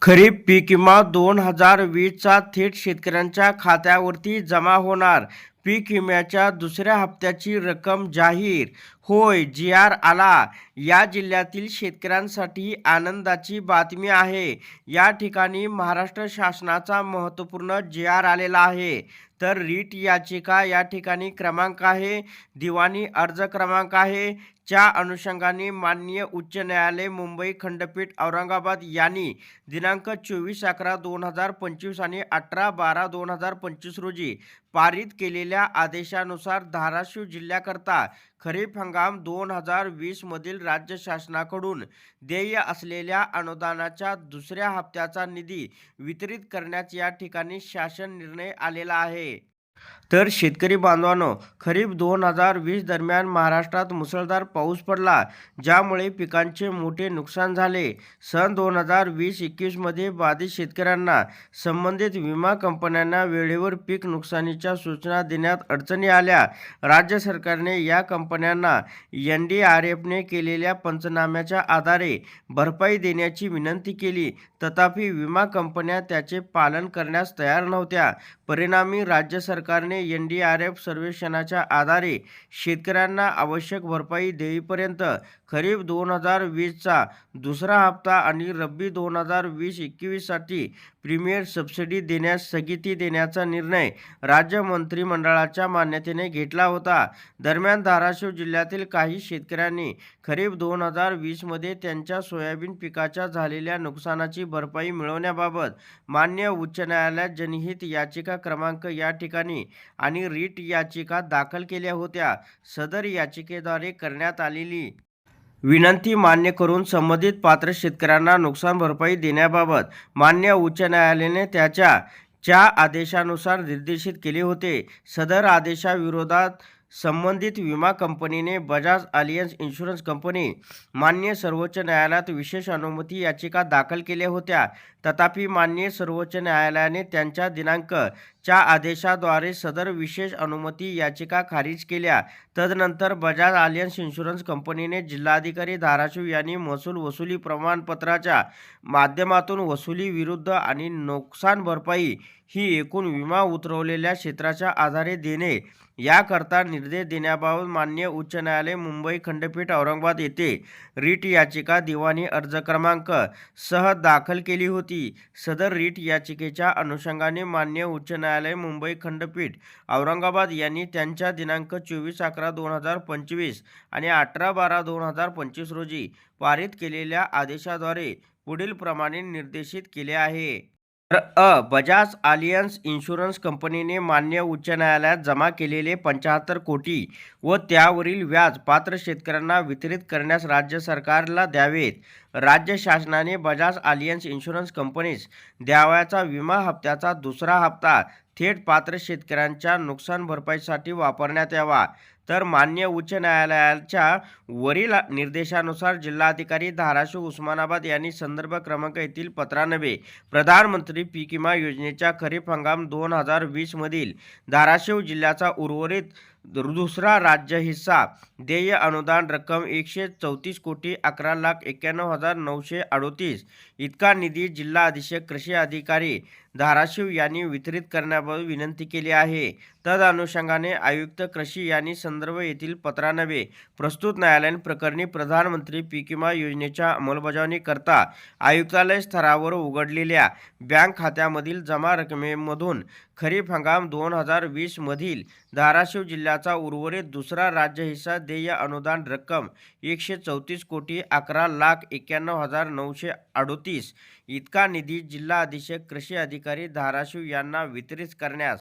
खरीप पीक विमा 2020चा थेट शेतकऱ्यांच्या खात्यावरती जमा होणार. पीक विम्याच्या दुसऱ्या हप्त्याची रक्कम जाहीर. होय, जी.आर. आला. या जिल्ह्यातील शेतकऱ्यांसाठी आनंदाची बातमी आहे. या ठिकाणी महाराष्ट्र शासनाचा महत्त्वपूर्ण जी.आर. आलेला आहे. तर रीट याचिका या ठिकाणी क्रमांक आहे, दिवाणी अर्ज क्रमांक आहे. च्या अनुषंगाने माननीय उच्च न्यायालय मुंबई खंडपीठ औरंगाबाद यांनी दिनांक 24/11/2025 आणि 18/12/2025 रोजी पारित केलेल्या आदेशानुसार धाराशिव जिल्ह्याकरता खरीप हंगाम 2020 मधील राज्य शासनाकडून देय असलेल्या अनुदानाच्या दुसऱ्या हप्त्याचा निधी वितरित करण्याचा या ठिकाणी शासन निर्णय आलेला आहे. तर शेतकरी बांधवांनो, खरीप 2020 दरम्यान महाराष्ट्रात मुसळधार पाऊस पडला, ज्यामुळे पिकांचे मोठे नुकसान झाले. सन 2020-21 मध्ये बाधित शेतकऱ्यांना संबंधित विमा कंपन्यांना वेळेवर पीक नुकसानीच्या सूचना देण्यात अडचणी आल्या. राज्य सरकारने या कंपन्यांना NDRFने केलेल्या पंचनाम्याच्या आधारे भरपाई देण्याची विनंती केली, तथापि विमा कंपन्या त्याचे पालन करण्यास तयार नव्हत्या. परिणामी राज्य सरकारने NDRF सर्वेक्षणाच्या आधारे शेतकऱ्यांना आवश्यक भरपाई देईपर्यंत खरीप 2020चा दुसरा हप्ता आणि रब्बी 2020-21 साठी प्रीमियर सबसिडी देण्यास स्थगिती देण्याचा निर्णय राज्य मंत्रिमंडळाच्या मान्यतेने घेतला होता. दरम्यान धाराशिव जिल्ह्यातील काही शेतकऱ्यांनी खरीप 2020 मध्ये त्यांच्या सोयाबीन पिकाच्या झालेल्या नुकसानाची भरपाई मिळवण्याबाबत मान्य उच्च न्यायालयात जनहित याचिका क्रमांक या ठिकाणी आणि रीट याचिका दाखल केल्या होत्या. सदर याचिकेद्वारे करण्यात आलेली विनंती मान्य करून संबंधित पात्र शेतकऱ्यांना नुकसान भरपाई देण्याबाबत मान्य उच्च न्यायालयाने च्या आदेशानुसार निर्देशित केले होते. सदर आदेशाविरोधात संबंधित विमा कंपनीने बजाज अलियन्स इन्शुरन्स कंपनी मान्य सर्वोच्च न्यायालयात विशेष अनुमती याचिका दाखल केल्या होत्या. तथापि मान्य सर्वोच्च न्यायालयाने त्यांच्या दिनांक च्या आदेशाद्वारे सदर विशेष अनुमती याचिका खारिज केल्या. तदनंतर बजाज अलियन्स इन्शुरन्स कंपनीने जिल्हाधिकारी धाराशिव यांनी महसूल वसुली प्रमाणपत्राच्या माध्यमातून वसुली विरुद्ध आणि नुकसान भरपाई ही एकूण विमा उतरवलेल्या क्षेत्राच्या आधारे देणे याकरता निर्देश देण्याबाबत मान्य उच्च न्यायालय मुंबई खंडपीठ औरंगाबाद येथे रीट याचिका दिवाणी अर्ज क्रमांक सह दाखल केली होती. सदर रीट याचिकेच्या अनुषंगाने मान्य उच्च न्यायालय मुंबई खंडपीठ औरंगाबाद यांनी त्यांच्या दिनांक 24/11/2025 आणि 18/12/2025 रोजी पारित केलेल्या आदेशाद्वारे पुढील प्रमाणे निर्देशित केले आहे. तर बजाज अलियन्स इन्शुरन्स कंपनीने मान्य उच्च न्यायालयात जमा केलेले 75 कोटी व त्यावरील व्याज पात्र शेतकऱ्यांना वितरित करण्यास राज्य सरकारला द्यावेत. राज्य शासनाने बजाज अलियन्स इन्शुरन्स कंपनीस द्यावयाचा विमा हप्त्याचा दुसरा हप्ता थेट पात्र शेतकऱ्यांच्या नुकसान भरपाईसाठी वापरण्यात यावा. तर मान्य उच्च न्यायालयाच्या वरील निर्देशानुसार जिल्हाधिकारी धाराशिव उस्मानाबाद यांनी संदर्भ क्रमांक येथील पत्रान्वये प्रधानमंत्री पीक विमा योजनेच्या खरीप हंगाम 2020 मधील धाराशिव जिल्ह्याचा उर्वरित दुसरा राज्य हिस्सा देय अनुदान रक्कम 134,11,91,938 इतका निधी जिल्हा अधीक्षक कृषी अधिकारी धाराशिव यांनी वितरित करण्याबाबत विनंती केली आहे. तद अनुषंगाने आयुक्त कृषी यांनी संदर्भ येथील पत्रान्वये प्रस्तुत न्यायालयीन प्रकरणी प्रधानमंत्री पीक विमा योजनेच्या अंमलबजावणीकरता आयुक्तालय स्तरावर उघडलेल्या बँक खात्यामधील जमा रकमेमधून खरीप हंगाम 2020 मधील धाराशिव जिल्ह्याचा उर्वरित दुसरा राज्य हिस्सा देय अनुदान रक्कम 134,11,91,938 इतका निधी जिल्हा अधीक्षक कृषी अधिकारी धाराशिव यांना वितरित करण्यास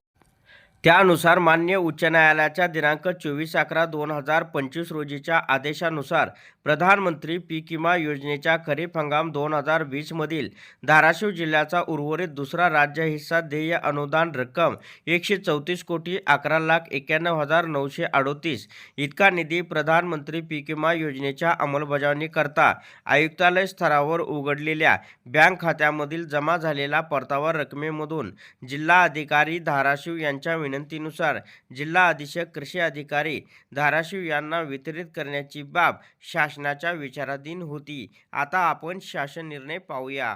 त्यानुसार मान्य उच्च न्यायालयाच्या दिनांक 24/11/2025 रोजीच्या आदेशानुसार प्रधानमंत्री पीक विमा योजनेच्या खरीप हंगाम 2020 मधील धाराशिव जिल्ह्याचा उर्वरित दुसरा राज्य हिस्सा देय अनुदान रक्कम 134,11,91,938 इतका निधी प्रधानमंत्री पीक विमा योजनेच्या अंमलबजावणीकरता आयुक्तालय स्तरावर उघडलेल्या बँक खात्यामधील जमा झालेला परतावा रकमेमधून जिल्हा अधिकारी धाराशिव यांच्या विनंतीनुसार जिल्हा अधीक्षक कृषी अधिकारी धाराशिव यांना वितरित करण्याची बाब शासनाच्या विचाराधीन होती. आता आपण शासन निर्णय पाहूया.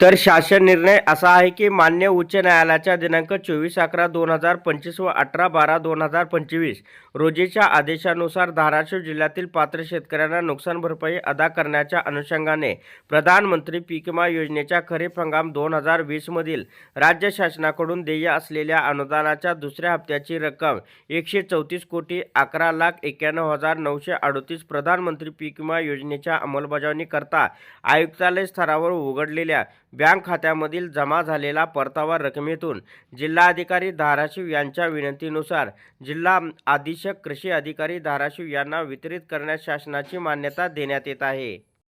तर शासन निर्णय असा आहे की मान्य उच्च न्यायालयाच्या दिनांक 24/11/2025 व 18/12/2025 रोजीच्या आदेशानुसार धाराशिव जिल्ह्यातील पात्र शेतकऱ्यांना नुकसान भरपाई अदा करण्याच्या अनुषंगाने प्रधानमंत्री पीक विमा योजनेच्या खरीप हंगाम 2020 मधील राज्य शासनाकडून देय असलेल्या अनुदानाच्या दुसऱ्या हप्त्याची रक्कम 134,11,91,938 प्रधानमंत्री पीक विमा योजनेच्या अंमलबजावणीकरता आयुक्तालय स्तरावर उघडलेल्या बँक खात्यामधील जमा झालेला परतावा रकमेतून जिल्हाधिकारी धाराशिव यांच्या विनंतीनुसार जिल्हा अधीक्षक कृषी अधिकारी धाराशिव यांना वितरित करण्यास शासनाची मान्यता देण्यात येत आहे।